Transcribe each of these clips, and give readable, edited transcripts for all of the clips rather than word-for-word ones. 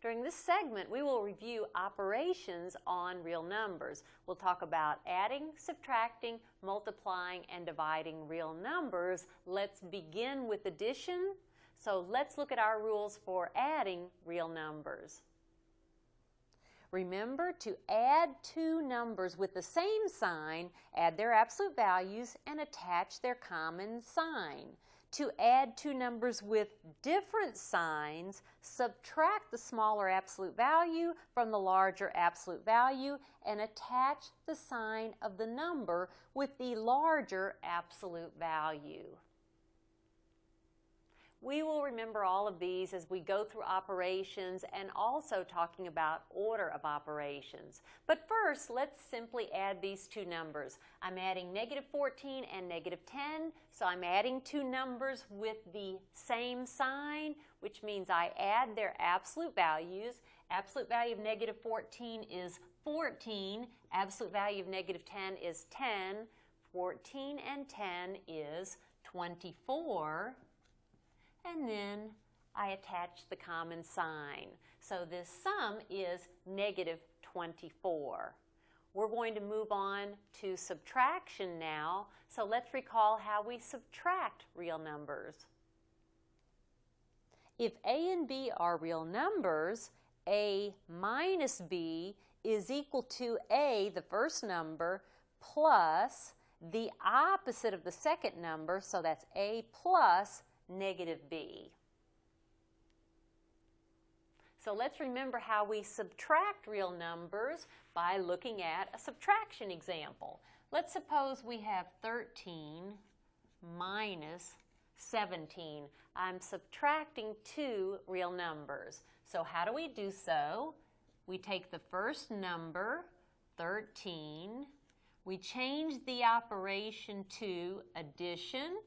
During this segment, we will review operations on real numbers. We'll talk about adding, subtracting, multiplying, and dividing real numbers. Let's begin with addition. So let's look at our rules for adding real numbers. Remember to add two numbers with the same sign, add their absolute values, and attach their common sign. To add two numbers with different signs, subtract the smaller absolute value from the larger absolute value and attach the sign of the number with the larger absolute value. We will remember all of these as we go through operations and also talking about order of operations. But first, let's simply add these two numbers. I'm adding negative 14 and negative 10, so I'm adding two numbers with the same sign, which means I add their absolute values. Absolute value of negative 14 is 14. Absolute value of negative 10 is 10. 14 and 10 is 24. And then I attach the common sign. So this sum is negative 24. We're going to move on to subtraction now. So let's recall how we subtract real numbers. If A and B are real numbers, A minus B is equal to A, the first number, plus the opposite of the second number, so that's A plus negative b. So let's remember how we subtract real numbers by looking at a subtraction example. Let's suppose we have 13 minus 17. I'm subtracting two real numbers. So how do we do so? We take the first number, 13, we change the operation to addition,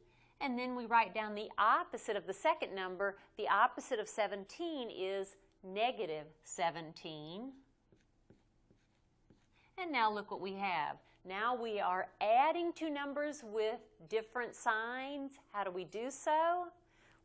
and then we write down the opposite of the second number. The opposite of 17 is negative 17. And now look what we have. Now we are adding two numbers with different signs. How do we do so?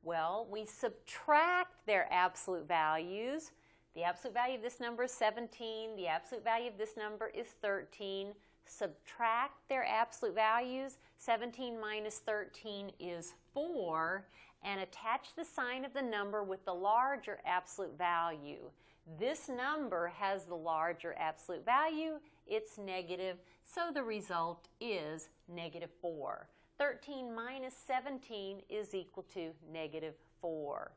Well, we subtract their absolute values. The absolute value of this number is 17. The absolute value of this number is 13. Subtract their absolute values. 17 minus 13 is 4, and attach the sign of the number with the larger absolute value. This number has the larger absolute value. It's negative, so the result is negative 4. 13 minus 17 is equal to negative 4.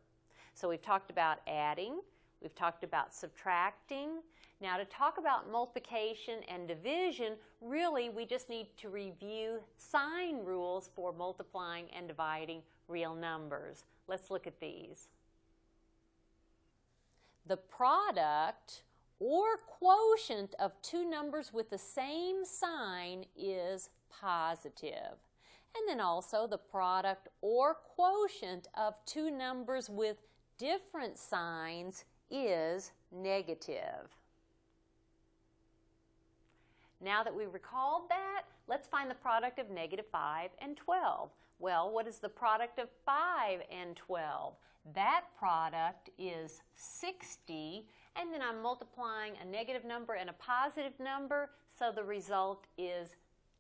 So we've talked about adding. We've talked about subtracting. Now to talk about multiplication and division, really we just need to review sign rules for multiplying and dividing real numbers. Let's look at these. The product or quotient of two numbers with the same sign is positive. And then also the product or quotient of two numbers with different signs is negative. Now that we recalled that, let's find the product of negative 5 and 12. Well, what is the product of 5 and 12? That product is 60, and then I'm multiplying a negative number and a positive number, so the result is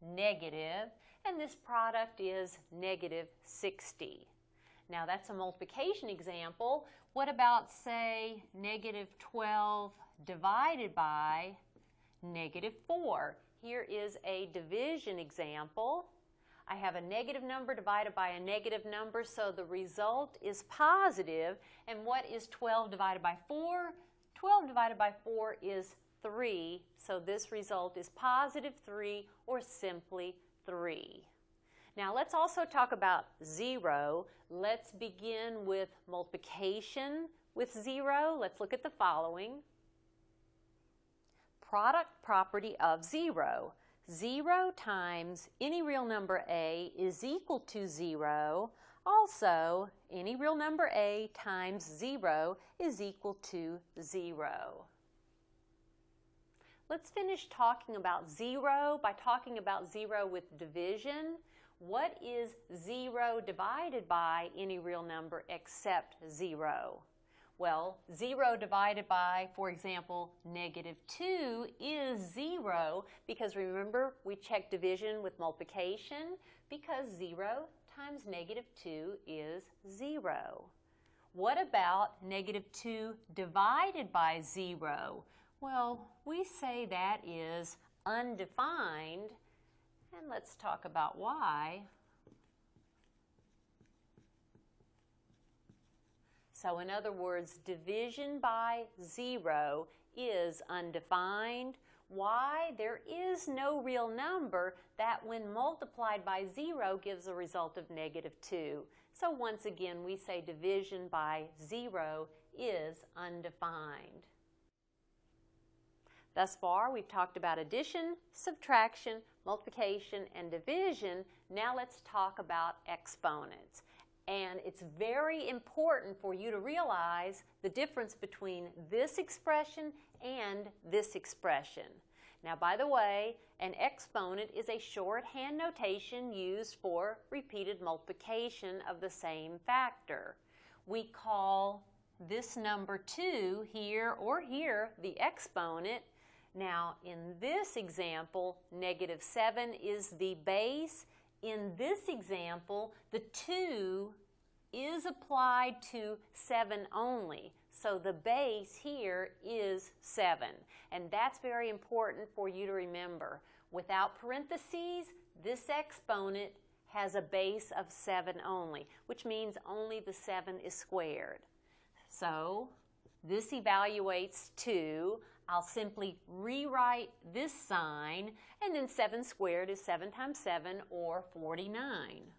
negative, and this product is negative 60. Now that's a multiplication example. What about, say, negative 12 divided by negative 4? Here is a division example. I have a negative number divided by a negative number, so the result is positive. And what is 12 divided by 4? 12 divided by 4 is 3, so this result is positive 3, or simply 3. Now let's also talk about 0. Let's begin with multiplication with 0. Let's look at the following. Product property of 0. 0 times any real number a is equal to 0. Also, any real number a times 0 is equal to 0. Let's finish talking about 0 by talking about 0 with division. What is 0 divided by any real number except 0? Well, 0 divided by, for example, -2 is 0 because remember we checked division with multiplication because 0 times -2 is 0. What about -2 divided by 0? Well, we say that is undefined, and let's talk about why. So in other words, division by 0 is undefined. Why? There is no real number that when multiplied by 0 gives a result of -2. So once again, we say division by 0 is undefined. Thus far, we've talked about addition, subtraction, multiplication, and division. Now let's talk about exponents. And it's very important for you to realize the difference between this expression and this expression. Now, by the way, an exponent is a shorthand notation used for repeated multiplication of the same factor. We call this number 2 here or here the exponent. Now, in this example, -7 is the base. In this example, the 2 is applied to 7 only. So the base here is 7. And that's very important for you to remember. Without parentheses, this exponent has a base of 7 only, which means only the 7 is squared. So this evaluates 2. I'll simply rewrite this sign, and then 7 squared is 7 times 7, or 49.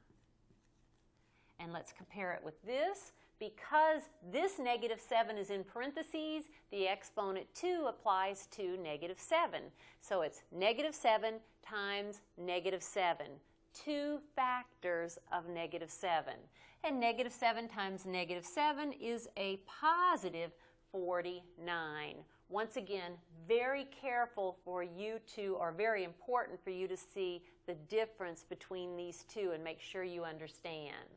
And let's compare it with this. Because this -7 is in parentheses, the exponent 2 applies to -7. So it's -7 times -7, 2 factors of -7. And -7 times -7 is a positive 49. Once again, very careful for you to, or very important for you to see the difference between these two and make sure you understand.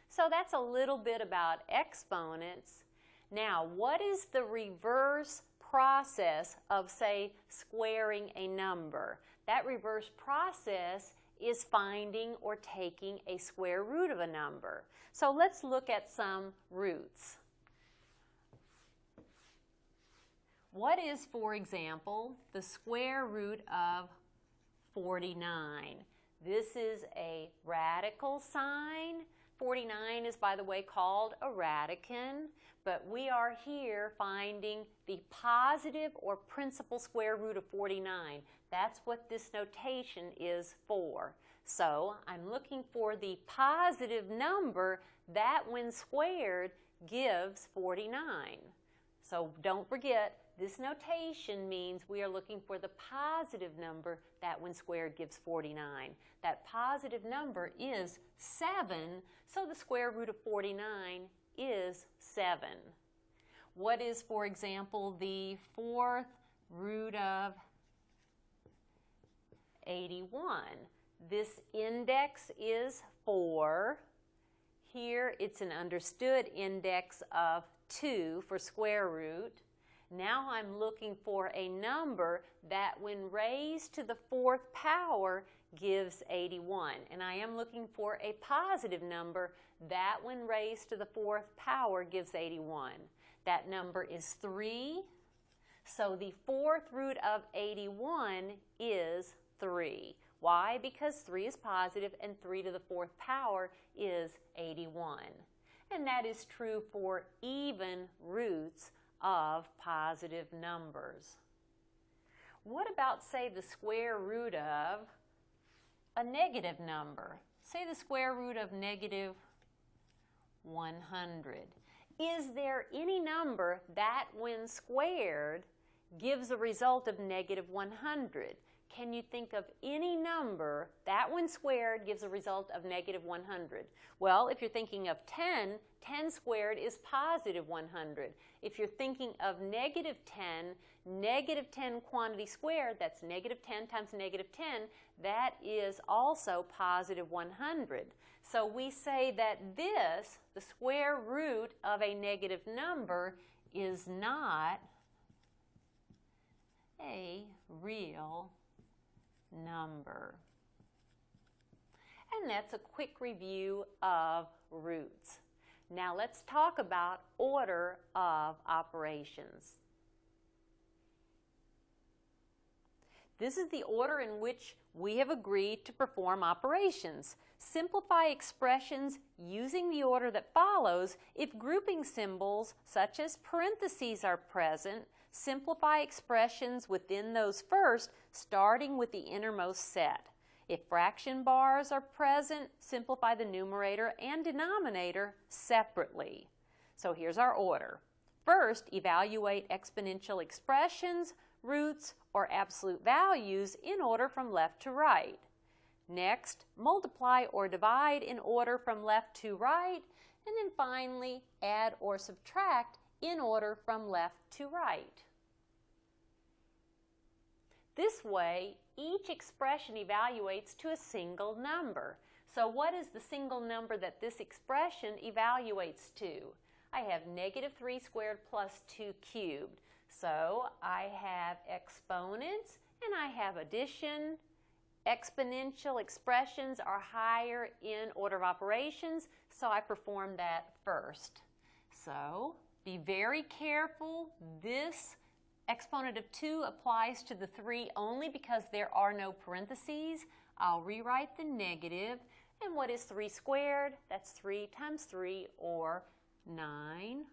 So that's a little bit about exponents. Now, what is the reverse process of, say, squaring a number? That reverse process is finding or taking a square root of a number. So let's look at some roots. What is, for example, the square root of 49? This is a radical sign. 49 is, by the way, called a radicand, but we are here finding the positive or principal square root of 49. That's what this notation is for. So I'm looking for the positive number that, when squared, gives 49. So don't forget, this notation means we are looking for the positive number that, when squared, gives 49. That positive number is 7, so the square root of 49 is 7. What is, for example, the fourth root of 81? This index is 4. Here it's an understood index of 2 for square root. Now I'm looking for a number that, when raised to the 4th power, gives 81. And I am looking for a positive number that, when raised to the 4th power, gives 81. That number is 3. So the 4th root of 81 is 3. Why? Because 3 is positive and 3 to the 4th power is 81. And that is true for even roots of positive numbers. What about, say, the square root of a negative number? Say the square root of -100. Is there any number that, when squared, gives a result of -100? can you think of any number, that one squared gives a result of negative 100? Well, if you're thinking of 10, 10 squared is positive 100. If you're thinking of negative 10 quantity squared, that's negative 10 times negative 10, that is also positive 100. So we say that this, the square root of a negative number, is not a real number. And that's a quick review of roots. Now let's talk about order of operations. This is the order in which we have agreed to perform operations. Simplify expressions using the order that follows. If grouping symbols such as parentheses are present, simplify expressions within those first, starting with the innermost set. If fraction bars are present, simplify the numerator and denominator separately. So here's our order. First, evaluate exponential expressions, roots, or absolute values in order from left to right. Next, multiply or divide in order from left to right, and then finally add or subtract in order from left to right. This way, each expression evaluates to a single number. So what is the single number that this expression evaluates to? I have negative 3 squared plus 2 cubed. So I have exponents and I have addition. Exponential expressions are higher in order of operations, so I perform that first. So be very careful. This exponent of 2 applies to the 3 only because there are no parentheses. I'll rewrite the negative. And what is 3 squared? That's 3 times 3, or 9,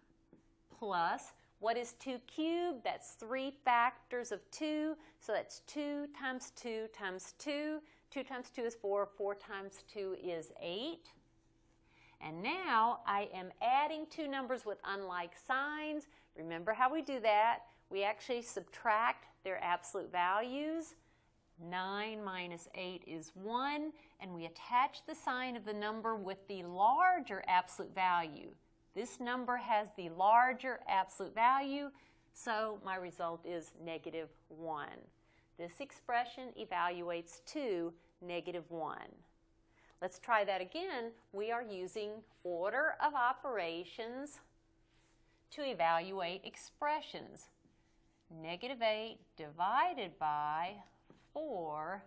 plus, what is 2 cubed? That's 3 factors of 2, so that's 2 times 2 times 2. 2 times 2 is 4, 4 times 2 is 8. And now I am adding two numbers with unlike signs. Remember how we do that? We actually subtract their absolute values. 9 minus 8 is 1, and we attach the sign of the number with the larger absolute value. This number has the larger absolute value, so my result is negative 1. This expression evaluates to negative 1. Let's try that again. We are using order of operations to evaluate expressions. Negative 8 divided by 4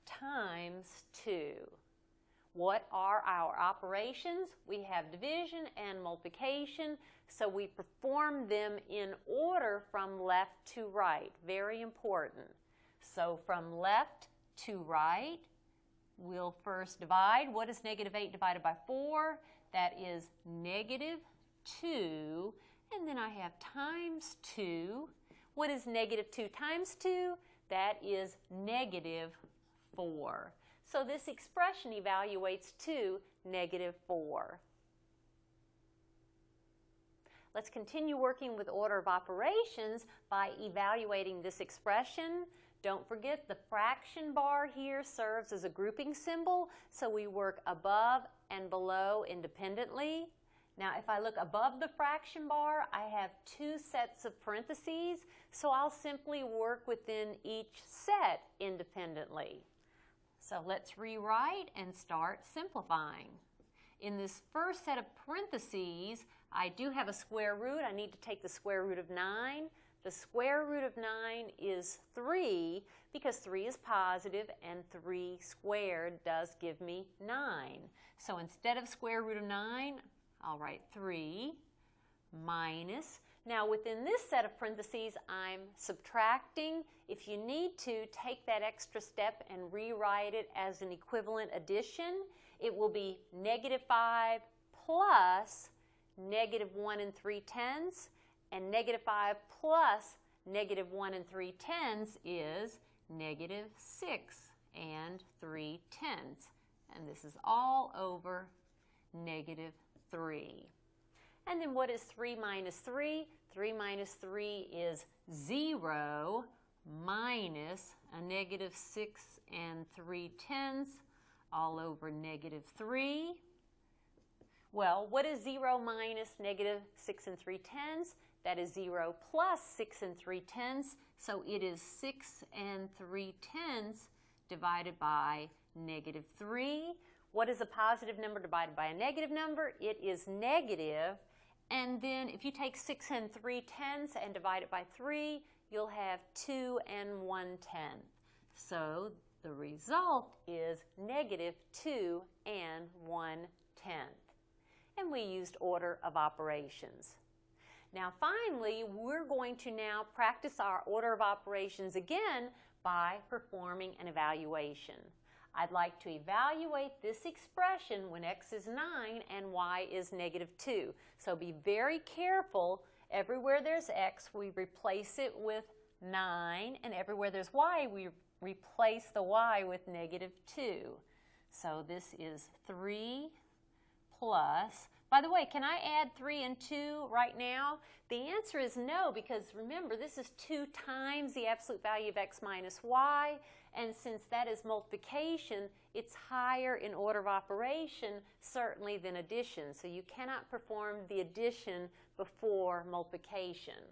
times 2. What are our operations? We have division and multiplication, so we perform them in order from left to right. Very important. So from left to right, we'll first divide. What is negative 8 divided by 4? That is negative 2, and then I have times 2. What is negative 2 times 2? That is negative 4. So this expression evaluates to negative 4. Let's continue working with order of operations by evaluating this expression. Don't forget the fraction bar here serves as a grouping symbol, so we work above and below independently. Now if I look above the fraction bar, I have two sets of parentheses, so I'll simply work within each set independently. So let's rewrite and start simplifying. In this first set of parentheses, I do have a square root. I need to take the square root of 9. The square root of 9 is 3 because 3 is positive and 3 squared does give me 9. So instead of square root of 9, I'll write 3 minus. Now within this set of parentheses, I'm subtracting. If you need to, take that extra step and rewrite it as an equivalent addition. It will be negative 5 plus negative 1 and 3/10, and negative 5 plus negative 1 and 3/10 is negative 6 and 3/10. And this is all over negative 3. And then what is 3 minus 3? 3 minus 3 is 0 minus a negative 6 3/10 all over negative 3. Well, what is 0 minus negative 6 3/10? That is 0 plus 6 3/10. So it is 6 3/10 divided by negative 3. What is a positive number divided by a negative number? It is negative. And then if you take 6 3/10 and divide it by 3, you'll have 2 1/10. So the result is negative 2 1/10. And we used order of operations. Now finally, we're going to now practice our order of operations again by performing an evaluation. I'd like to evaluate this expression when x is 9 and y is negative 2. So be very careful. Everywhere there's x, we replace it with 9, and everywhere there's y, we replace the y with negative 2. So this is 3 plus, by the way, can I add 3 and 2 right now? The answer is no, because remember, this is 2 times the absolute value of x minus y, and since that is multiplication, it's higher in order of operation, certainly, than addition. So you cannot perform the addition before multiplication.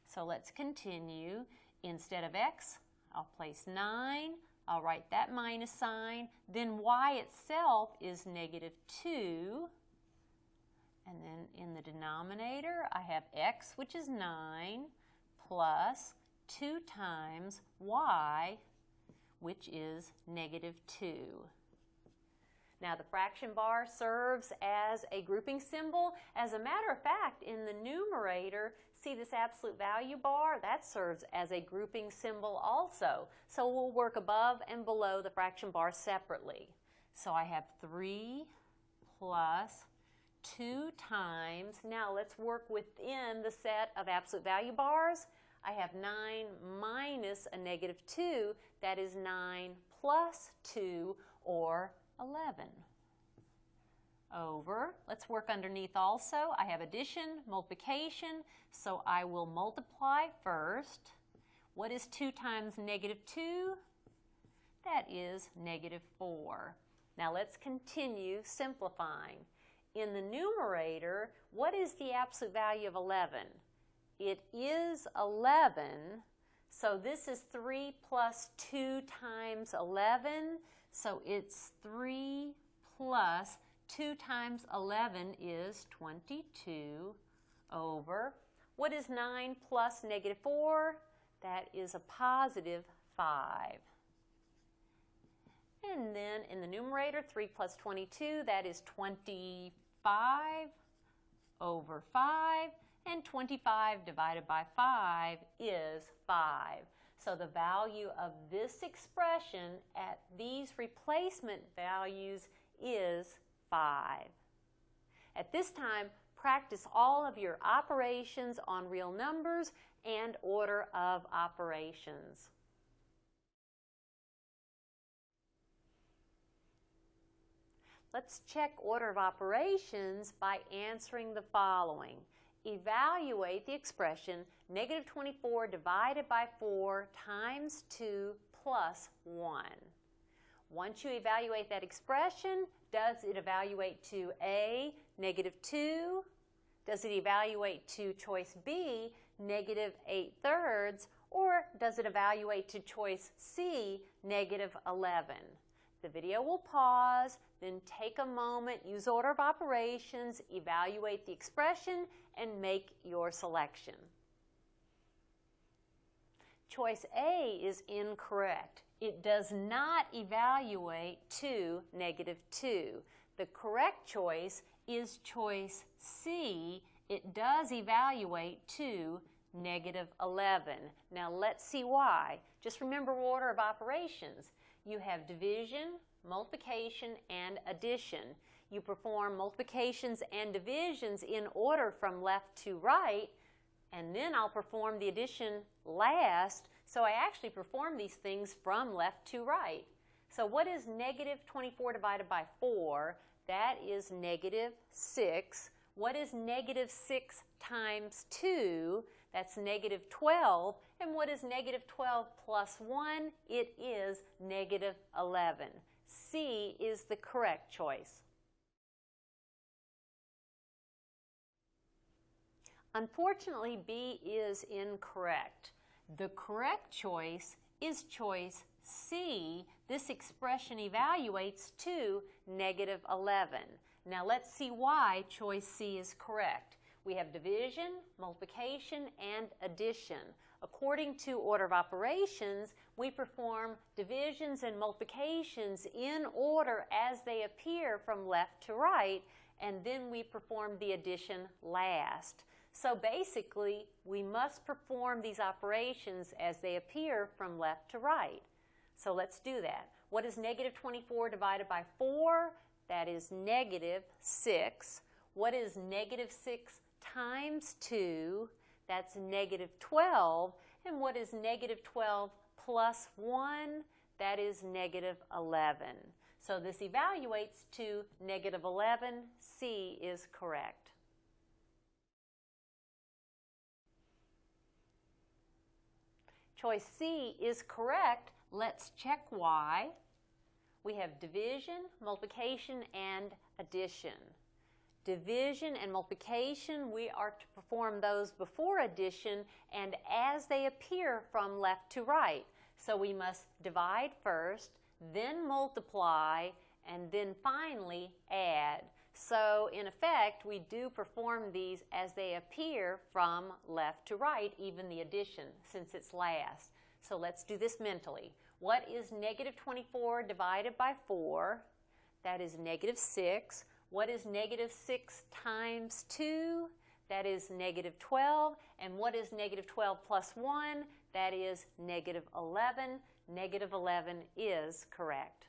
So let's continue. Instead of x, I'll place 9. I'll write that minus sign. Then y itself is negative 2. And then in the denominator, I have x, which is 9, plus 2 times y, which is negative 2. Now the fraction bar serves as a grouping symbol. As a matter of fact, in the numerator, see this absolute value bar? That serves as a grouping symbol also. So we'll work above and below the fraction bar separately. So I have 3 plus 2 times, now let's work within the set of absolute value bars. I have 9 minus a negative 2, that is 9 plus 2, or 11. Over, let's work underneath also. I have addition, multiplication, so I will multiply first. What is 2 times negative 2? That is negative 4. Now let's continue simplifying. In the numerator, what is the absolute value of 11? It is 11, so this is 3 plus 2 times 11, so it's 3 plus 2 times 11 is 22 over. What is 9 plus negative 4? That is a positive 5. And then in the numerator, 3 plus 22, that is 25 over 5. And 25 divided by 5 is 5. So the value of this expression at these replacement values is 5. At this time, practice all of your operations on real numbers and order of operations. Let's check order of operations by answering the following. Evaluate the expression negative 24 divided by 4 times 2 plus 1. Once you evaluate that expression, does it evaluate to A, negative 2? Does it evaluate to choice B, negative 8/3? Or does it evaluate to choice C, negative 11? The video will pause, then take a moment, use order of operations, evaluate the expression, and make your selection. Choice A is incorrect. It does not evaluate to negative 2. The correct choice is choice C. It does evaluate to negative 11. Now let's see why. Just remember order of operations. You have division, multiplication, and addition. You perform multiplications and divisions in order from left to right, and then I'll perform the addition last, so I actually perform these things from left to right. So what is negative 24 divided by 4? That is negative 6. What is negative 6 times 2? That's negative 12. And what is negative 12 plus 1? It is negative 11. C is the correct choice. Unfortunately, B is incorrect. The correct choice is choice C. This expression evaluates to negative 11. Now let's see why choice C is correct. We have division, multiplication, and addition. According to order of operations, we perform divisions and multiplications in order as they appear from left to right, and then we perform the addition last. So basically, we must perform these operations as they appear from left to right. So let's do that. What is negative 24 divided by 4? That is negative 6. What is negative 6 times 2? That's negative 12. And what is negative 12 plus 1? That is negative 11. So this evaluates to negative 11. C is correct. Choice C is correct. Let's check why. We have division, multiplication, and addition. Division and multiplication, we are to perform those before addition and as they appear from left to right. So we must divide first, then multiply, and then finally add. So in effect, we do perform these as they appear from left to right, even the addition, since it's last. So let's do this mentally. What is negative 24 divided by 4? That is negative 6. What is negative 6 times 2? That is negative 12. And what is negative 12 plus 1? That is negative 11. Negative 11 is correct.